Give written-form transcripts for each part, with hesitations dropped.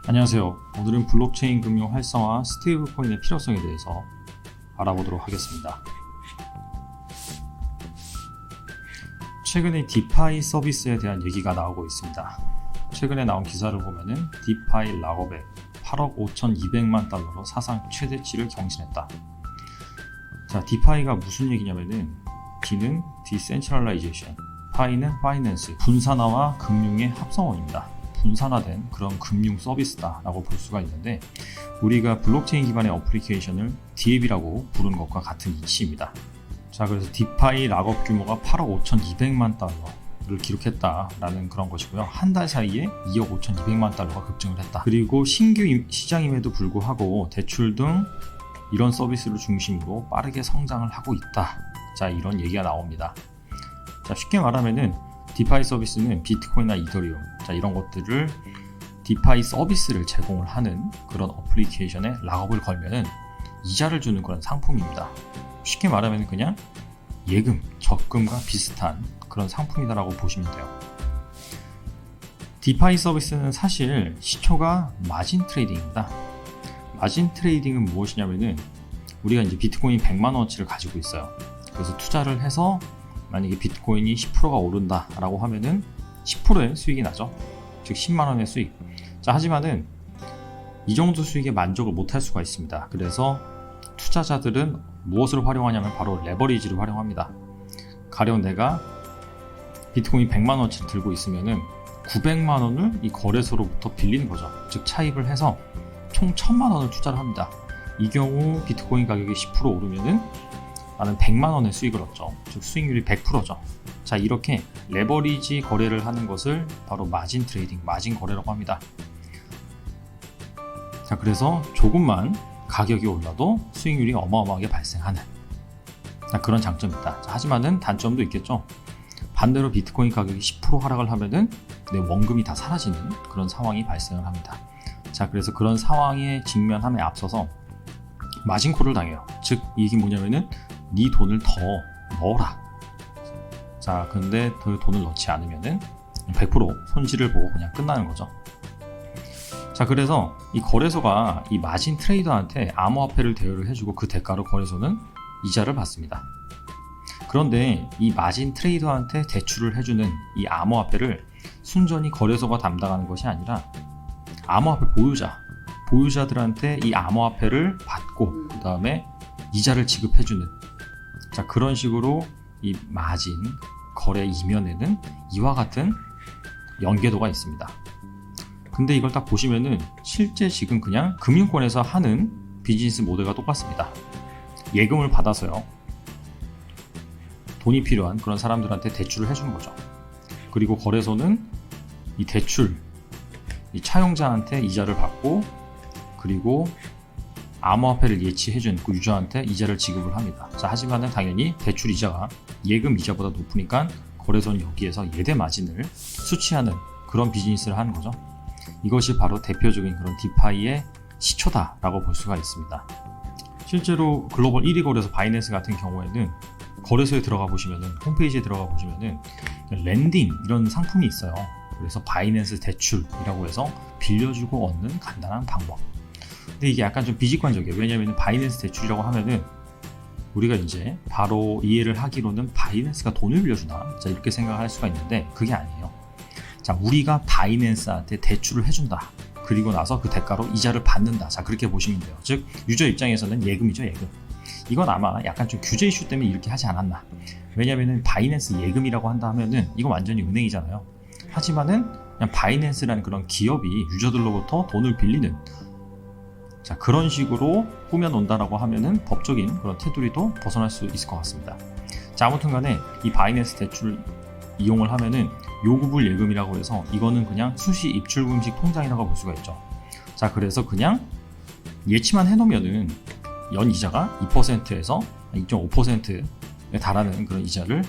안녕하세요. 오늘은 블록체인 금융 활성화 스테이블 코인의 필요성에 대해서 알아보도록 하겠습니다. 최근에 디파이 서비스에 대한 얘기가 나오고 있습니다. 최근에 나온 기사를 보면은 디파이 락업액 8억 5,200만 달러로 사상 최대치를 경신했다. 자, 디파이가 무슨 얘기냐면은 D는 디센트럴라이제이션, 파이는 파이낸스, 분산화와 금융의 합성어입니다. 분산화된 그런 금융 서비스다 라고 볼 수가 있는데, 우리가 블록체인 기반의 어플리케이션을 DApp이라고 부르는 것과 같은 이치입니다. 자, 그래서 디파이 락업 규모가 8억 5,200만 달러를 기록했다라는 그런 것이고요. 한 달 사이에 2억 5,200만 달러가 급증을 했다. 그리고 신규 시장임에도 불구하고 대출 등 이런 서비스를 중심으로 빠르게 성장을 하고 있다. 자, 이런 얘기가 나옵니다. 자, 쉽게 말하면은 디파이 서비스는 비트코인이나 이더리움, 자, 이런 것들을 디파이 서비스를 제공을 하는 그런 어플리케이션에 락업을 걸면은 이자를 주는 그런 상품입니다. 쉽게 말하면 그냥 예금, 적금과 비슷한 그런 상품이다라고 보시면 돼요. 디파이 서비스는 사실 시초가 마진 트레이딩입니다. 마진 트레이딩은 무엇이냐면은 우리가 이제 비트코인 100만 원어치를 가지고 있어요. 그래서 투자를 해서 만약에 비트코인이 10%가 오른다 라고 하면은 10%의 수익이 나죠. 즉 10만 원의 수익. 자, 하지만은 이 정도 수익에 만족을 못할 수가 있습니다. 그래서 투자자들은 무엇을 활용하냐면 바로 레버리지를 활용합니다. 가령 내가 비트코인 100만 원어치를 들고 있으면은 900만 원을 이 거래소로부터 빌리는 거죠. 즉 차입을 해서 총 1000만 원을 투자를 합니다. 이 경우 비트코인 가격이 10% 오르면은 나는 100만 원의 수익을 얻죠. 즉 수익률이 100%죠. 자, 이렇게 레버리지 거래를 하는 것을 바로 마진 트레이딩, 마진 거래라고 합니다. 자, 그래서 조금만 가격이 올라도 수익률이 어마어마하게 발생하는, 자, 그런 장점이 있다. 자, 하지만은 단점도 있겠죠. 반대로 비트코인 가격이 10% 하락을 하면은 내 원금이 다 사라지는 그런 상황이 발생을 합니다. 자, 그래서 그런 상황에 직면함에 앞서서 마진콜을 당해요. 즉 이게 뭐냐면은 네 돈을 더 넣어라. 자, 근데 그 돈을 넣지 않으면은 100% 손실을 보고 그냥 끝나는 거죠. 자, 그래서 이 거래소가 이 마진 트레이더한테 암호화폐를 대여를 해주고 그 대가로 거래소는 이자를 받습니다. 그런데 이 마진 트레이더한테 대출을 해주는 이 암호화폐를 순전히 거래소가 담당하는 것이 아니라 암호화폐 보유자들한테 이 암호화폐를 받고 그 다음에 이자를 지급해주는, 자, 그런 식으로 이 마진 거래 이면에는 이와 같은 연계도가 있습니다. 근데 이걸 딱 보시면은 실제 지금 그냥 금융권에서 하는 비즈니스 모델과 똑같습니다. 예금을 받아서요, 돈이 필요한 그런 사람들한테 대출을 해주는 거죠. 그리고 거래소는 이 대출, 이 차용자한테 이자를 받고, 그리고 암호화폐를 예치해준 그 유저한테 이자를 지급을 합니다. 자, 하지만은 당연히 대출 이자가 예금 이자보다 높으니까 거래소는 여기에서 예대 마진을 수취하는 그런 비즈니스를 하는 거죠. 이것이 바로 대표적인 그런 디파이의 시초다라고 볼 수가 있습니다. 실제로 글로벌 1위 거래소 바이낸스 같은 경우에는 거래소에 들어가 보시면은, 홈페이지에 들어가 보시면은 랜딩 이런 상품이 있어요. 그래서 바이낸스 대출이라고 해서 빌려주고 얻는 간단한 방법. 근데 이게 약간 좀 비직관적이에요. 왜냐하면 바이낸스 대출이라고 하면은 우리가 이제 바로 이해를 하기로는 바이낸스가 돈을 빌려주나? 자, 이렇게 생각할 수가 있는데 그게 아니에요. 자, 우리가 바이낸스한테 대출을 해준다. 그리고 나서 그 대가로 이자를 받는다. 자, 그렇게 보시면 돼요. 즉 유저 입장에서는 예금이죠, 예금. 이건 아마 약간 좀 규제 이슈 때문에 이렇게 하지 않았나. 왜냐면은 바이낸스 예금이라고 한다 하면은 이건 완전히 은행이잖아요. 하지만은 그냥 바이낸스라는 그런 기업이 유저들로부터 돈을 빌리는, 자, 그런 식으로 꾸며놓는다라고 하면은 법적인 그런 테두리도 벗어날 수 있을 것 같습니다. 자, 아무튼 간에 이 바이낸스 대출 이용을 하면은 요구불 예금이라고 해서 이거는 그냥 수시 입출금식 통장이라고 볼 수가 있죠. 자, 그래서 그냥 예치만 해놓으면은 연 이자가 2%에서 2.5%에 달하는 그런 이자를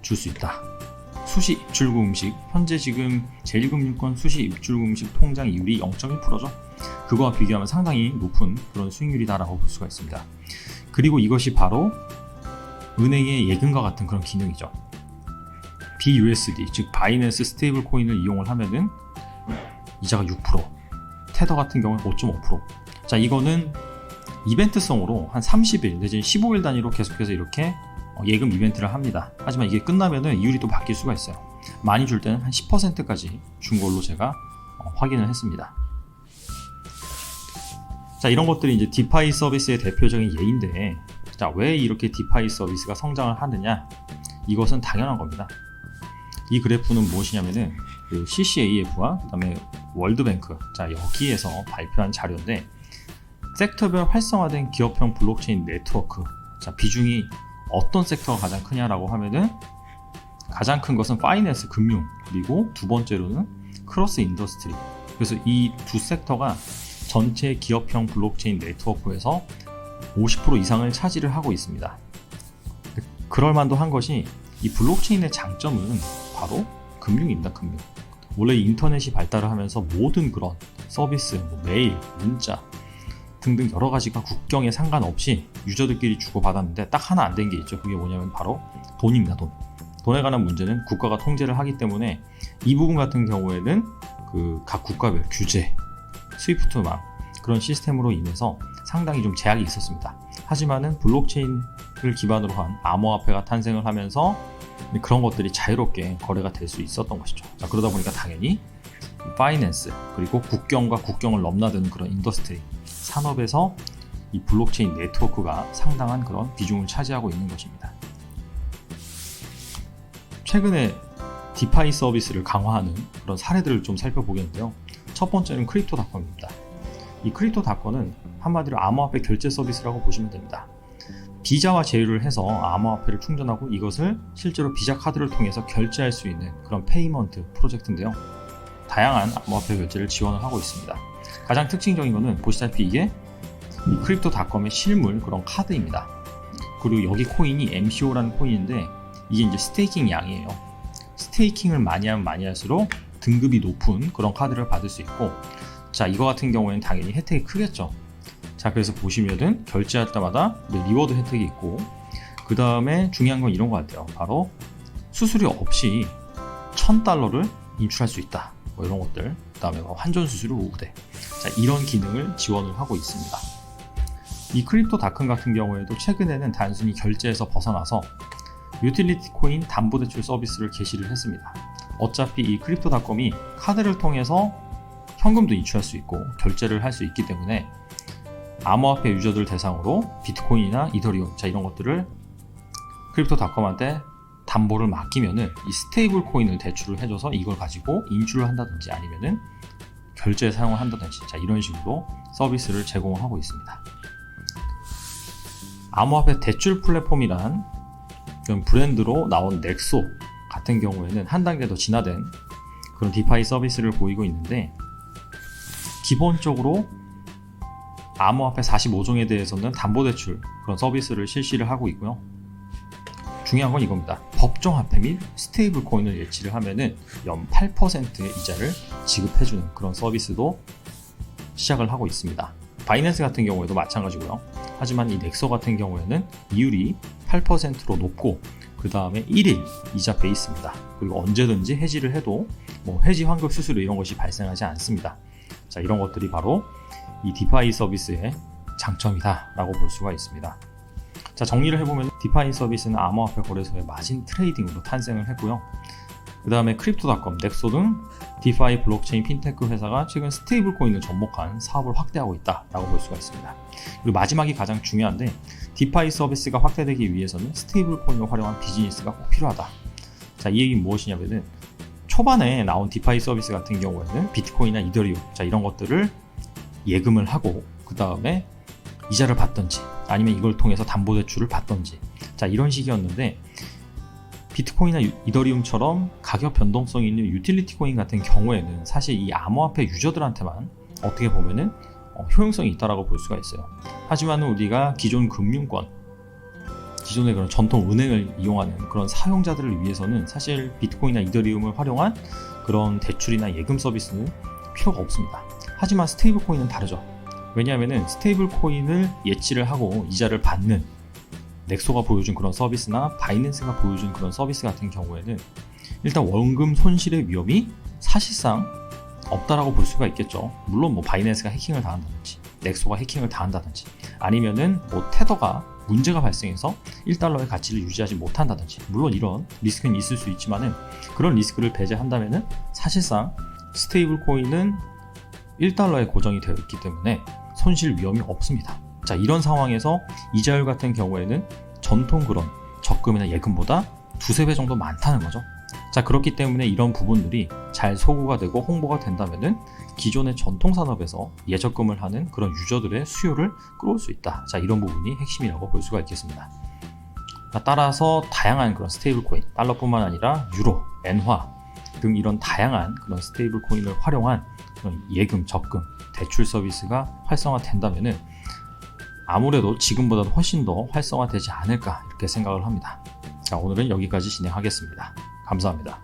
줄 수 있다. 수시 입출금식, 현재 지금 제1금융권 수시 입출금식 통장 이율이 0.1%죠. 그거와 비교하면 상당히 높은 그런 수익률이다라고 볼 수가 있습니다. 그리고 이것이 바로 은행의 예금과 같은 그런 기능이죠. BUSD, 즉 바이낸스 스테이블 코인을 이용을 하면은 이자가 6%, 테더 같은 경우는 5.5%. 자, 이거는 이벤트성으로 한 30일 내지는 15일 단위로 계속해서 이렇게 예금 이벤트를 합니다. 하지만 이게 끝나면은 이율이 또 바뀔 수가 있어요. 많이 줄 때는 한 10%까지 준 걸로 제가 확인을 했습니다. 자, 이런 것들이 이제 디파이 서비스의 대표적인 예인데, 자, 왜 이렇게 디파이 서비스가 성장을 하느냐? 이것은 당연한 겁니다. 이 그래프는 무엇이냐면은 그 CCAF와 그다음에 월드뱅크, 자, 여기에서 발표한 자료인데, 섹터별 활성화된 기업형 블록체인 네트워크, 자, 비중이 어떤 섹터가 가장 크냐라고 하면은 가장 큰 것은 파이낸스, 금융, 그리고 두 번째로는 크로스 인더스트리. 그래서 이 두 섹터가 전체 기업형 블록체인 네트워크에서 50% 이상을 차지를 하고 있습니다. 그럴만도 한 것이 이 블록체인의 장점은 바로 금융입니다. 금융. 원래 인터넷이 발달을 하면서 모든 그런 서비스, 메일, 문자 등등 여러 가지가 국경에 상관없이 유저들끼리 주고받았는데 딱 하나 안 된 게 있죠. 그게 뭐냐면 바로 돈입니다. 돈. 돈에 관한 문제는 국가가 통제를 하기 때문에 이 부분 같은 경우에는 그 각 국가별 규제, 스위프트망 그런 시스템으로 인해서 상당히 좀 제약이 있었습니다. 하지만은 블록체인을 기반으로 한 암호화폐가 탄생을 하면서 그런 것들이 자유롭게 거래가 될 수 있었던 것이죠. 자, 그러다 보니까 당연히 파이낸스 그리고 국경과 국경을 넘나드는 그런 인더스트리 산업에서 이 블록체인 네트워크가 상당한 그런 비중을 차지하고 있는 것입니다. 최근에 디파이 서비스를 강화하는 그런 사례들을 좀 살펴보겠는데요. 첫 번째는 크립토닷컴입니다. 이 크립토닷컴은 한마디로 암호화폐 결제 서비스라고 보시면 됩니다. 비자와 제휴를 해서 암호화폐를 충전하고 이것을 실제로 비자 카드를 통해서 결제할 수 있는 그런 페이먼트 프로젝트인데요. 다양한 암호화폐 결제를 지원을 하고 있습니다. 가장 특징적인 것은 보시다시피 이게 이 크립토닷컴의 실물 그런 카드입니다. 그리고 여기 코인이 MCO라는 코인인데 이게 이제 스테이킹 양이에요. 스테이킹을 많이 하면 많이 할수록 등급이 높은 그런 카드를 받을 수 있고, 자, 이거 같은 경우에는 당연히 혜택이 크겠죠. 자, 그래서 보시면은 결제할 때마다 리워드 혜택이 있고, 그 다음에 중요한 건 이런 것 같아요. 바로 수수료 없이 $1000를 인출할 수 있다. 뭐 이런 것들. 그 다음에 환전 수수료 우대. 자, 이런 기능을 지원을 하고 있습니다. 이 크립토닷컴 같은 경우에도 최근에는 단순히 결제에서 벗어나서 유틸리티 코인 담보대출 서비스를 개시를 했습니다. 어차피 이 크립토닷컴이 카드를 통해서 현금도 인출할 수 있고 결제를 할 수 있기 때문에 암호화폐 유저들 대상으로 비트코인이나 이더리움, 자, 이런 것들을 크립토닷컴한테 담보를 맡기면은 이 스테이블 코인을 대출을 해줘서 이걸 가지고 인출을 한다든지 아니면은 결제에 사용을 한다든지, 자, 이런 식으로 서비스를 제공하고 있습니다. 암호화폐 대출 플랫폼이란 브랜드로 나온 넥소 같은 경우에는 한 단계 더 진화된 그런 디파이 서비스를 보이고 있는데, 기본적으로 암호화폐 45종에 대해서는 담보대출 그런 서비스를 실시를 하고 있고요. 중요한 건 이겁니다. 법정화폐 및 스테이블 코인을 예치를 하면은 연 8%의 이자를 지급해주는 그런 서비스도 시작을 하고 있습니다. 바이낸스 같은 경우에도 마찬가지고요. 하지만 이 넥소 같은 경우에는 이율이 8%로 높고 그 다음에 1일 이자 베이스입니다. 그리고 언제든지 해지를 해도 뭐 해지 환급 수수료 이런 것이 발생하지 않습니다. 자, 이런 것들이 바로 이 디파이 서비스의 장점이다 라고 볼 수가 있습니다. 자, 정리를 해보면 디파이 서비스는 암호화폐 거래소의 마진 트레이딩으로 탄생을 했고요. 그 다음에 크립토닷컴, 넥소 등 디파이 블록체인 핀테크 회사가 최근 스테이블 코인을 접목한 사업을 확대하고 있다라고 볼 수가 있습니다. 그리고 마지막이 가장 중요한데, 디파이 서비스가 확대되기 위해서는 스테이블 코인을 활용한 비즈니스가 꼭 필요하다. 자, 이 얘기는 무엇이냐면은 초반에 나온 디파이 서비스 같은 경우에는 비트코인이나 이더리움, 자, 이런 것들을 예금을 하고 그 다음에 이자를 받던지 아니면 이걸 통해서 담보대출을 받던지, 자, 이런 식이었는데, 비트코인이나 이더리움처럼 가격 변동성이 있는 유틸리티 코인 같은 경우에는 사실 이 암호화폐 유저들한테만 어떻게 보면은 효용성이 있다라고 볼 수가 있어요. 하지만 우리가 기존 금융권, 기존의 그런 전통 은행을 이용하는 그런 사용자들을 위해서는 사실 비트코인이나 이더리움을 활용한 그런 대출이나 예금 서비스는 필요가 없습니다. 하지만 스테이블 코인은 다르죠. 왜냐하면은 스테이블 코인을 예치를 하고 이자를 받는 넥소가 보여준 그런 서비스나 바이낸스가 보여준 그런 서비스 같은 경우에는 일단 원금 손실의 위험이 사실상 없다라고 볼 수가 있겠죠. 물론 뭐 바이낸스가 해킹을 당한다든지 넥소가 해킹을 당한다든지 아니면은 뭐 테더가 문제가 발생해서 1달러의 가치를 유지하지 못한다든지 물론 이런 리스크는 있을 수 있지만은 그런 리스크를 배제한다면은 사실상 스테이블 코인은 1달러에 고정이 되어 있기 때문에 손실 위험이 없습니다. 자, 이런 상황에서 이자율 같은 경우에는 전통 그런 적금이나 예금보다 두세 배 정도 많다는 거죠. 자, 그렇기 때문에 이런 부분들이 잘 소구가 되고 홍보가 된다면은 기존의 전통 산업에서 예적금을 하는 그런 유저들의 수요를 끌어올 수 있다. 자, 이런 부분이 핵심이라고 볼 수가 있겠습니다. 따라서 다양한 그런 스테이블 코인, 달러뿐만 아니라 유로, 엔화 등 이런 다양한 그런 스테이블 코인을 활용한 그런 예금, 적금, 대출 서비스가 활성화된다면은 아무래도 지금보다도 훨씬 더 활성화되지 않을까 이렇게 생각을 합니다. 자, 오늘은 여기까지 진행하겠습니다. 감사합니다.